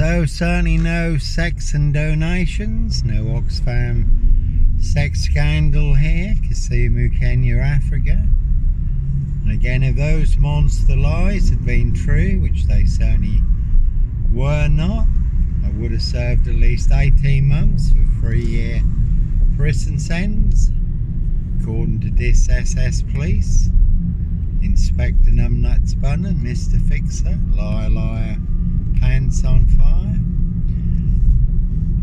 So certainly no sex and donations, no Oxfam sex scandal here, Kisumu, Kenya, Africa. And again, if those monster lies had been true, which they certainly were not, I would have served at least 18 months for a 3-year prison sentence, according to this SS police. Inspector Numbnuts Bunner, Mr. Fixer, liar, liar, pants on fire.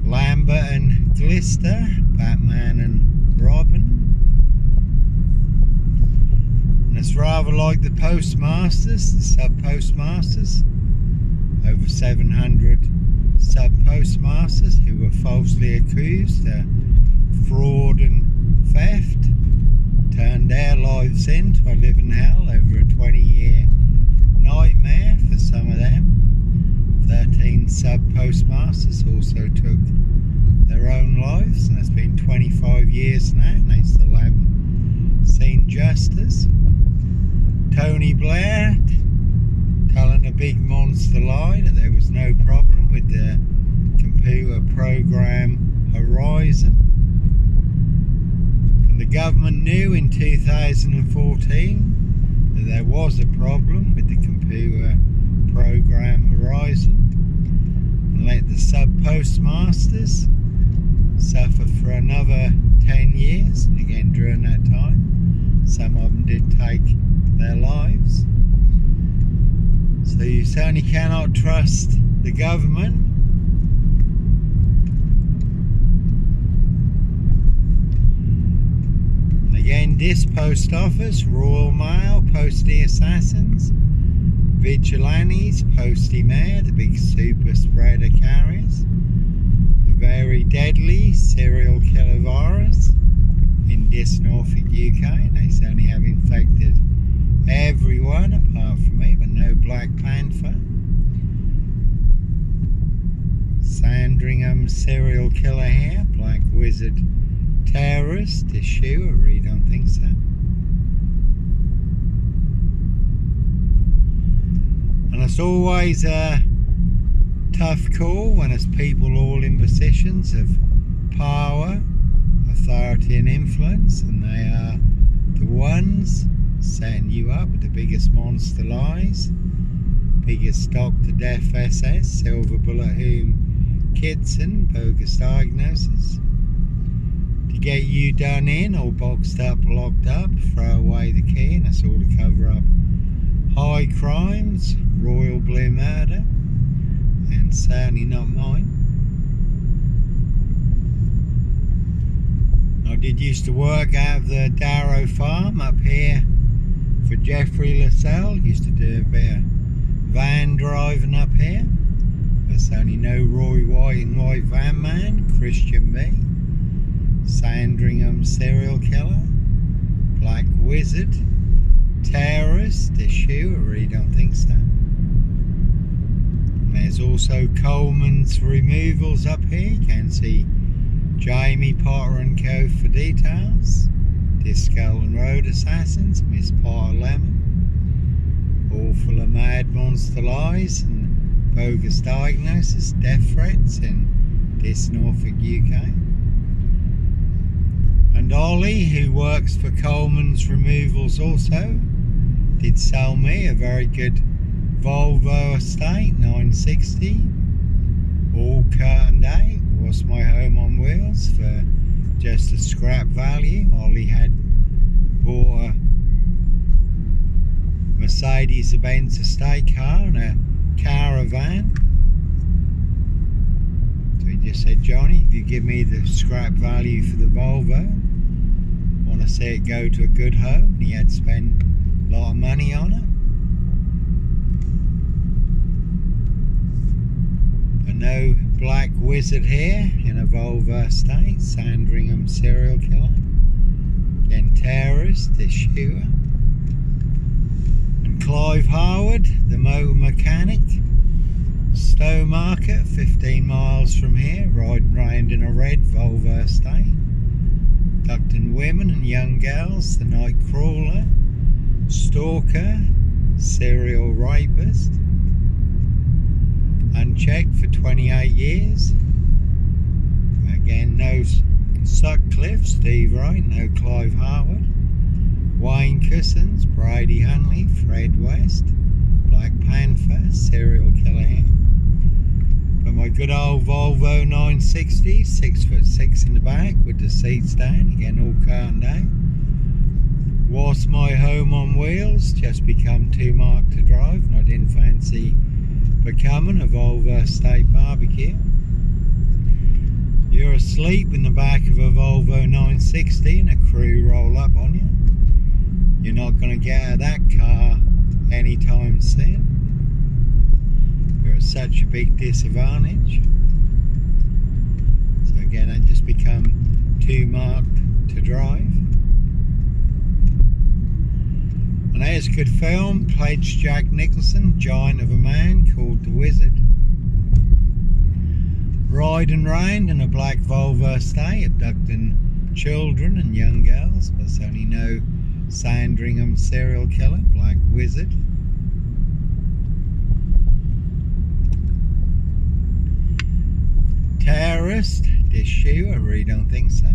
Lambert and Glister, Batman and Robin. And it's rather like the postmasters, the sub-postmasters. Over 700 sub-postmasters who were falsely accused of fraud and theft. Turned their lives into a living hell over a 20-year nightmare for some of them. 13 sub-postmasters also took their own lives, and it's been 25 years now and they still haven't seen justice. Tony Blair telling a big monster lie that there was no problem with the computer program Horizon. The government knew in 2014 that there was a problem with the computer program Horizon, and let the sub-postmasters suffer for another 10 years. And again, during that time, some of them did take their lives. So you certainly cannot trust the government. Again, this post office, Royal Mail, postie assassins, vigilantes, postie mare, the big super spreader carriers, a very deadly serial killer virus in this Norfolk, UK. They certainly have infected everyone apart from me, but no Black Panther. Sandringham serial killer here, Black Wizard terrorist issue, I really don't think so. And it's always a tough call when it's people all in positions of power, authority and influence, and they are the ones setting you up with the biggest monster lies, biggest Dr. Death SS, Silver Bullet Whom Kitson, bogus diagnosis, to get you done in or boxed up, locked up, throw away the key, and that's all to cover up high crimes, royal blue murder, and certainly not mine. I did used to work out of the Darrow farm up here for Jeffrey Lascelles. Used to do a bit of van driving up here. There's only no Roy White and White Van Man, Christian B. Sandringham serial killer, Black Wizard, terrorist issue, I really don't think so. And there's also Coleman's removals up here. You can see Jamie Potter and Co for details. Disco and Road assassins, Miss Potter Lemon, all full of mad monster lies and bogus diagnosis, death threats in this Norfolk, UK. And Ollie, who works for Coleman's Removals also, did sell me a very good Volvo estate, 960, all curtained out, was my home on wheels for just a scrap value. Ollie had bought a Mercedes-Benz estate car and a caravan. So he just said, Johnny, if you give me the scrap value for the Volvo, I want to see it go to a good home. And he had spent a lot of money on it. But no Black Wizard here in a Volvo estate. Sandringham serial killer. Again, terrorist, issuer. And Clive Harwood, the motor mechanic. Stowe Market, 15 miles from here, riding round in a red Volvo estate. Abducting women and young girls, the night crawler, stalker, serial rapist. unchecked for 28 years. Again, no Sutcliffe, Steve Wright, no Clive Harwood, Wayne Cousins, Brady Huntley, Fred West, Black Panther, serial killer here. But my good old Volvo 960, 6'6" in the back with the seats down, again all curtained out. Was my home on wheels, just become too marked to drive, and I didn't fancy becoming a Volvo State Barbecue. You're asleep in the back of a Volvo 960 and a crew roll up on you. You're not going to get out of that car anytime soon. You're at such a big disadvantage. So again, I just become too marked to drive. And there's a good film, pledged Jack Nicholson, giant of a man called The Wizard. Riding round in a black Volvo estate, abducting children and young girls, but there's only no Sandringham serial killer, Black Wizard. Terrorist, this shoe, I really don't think so.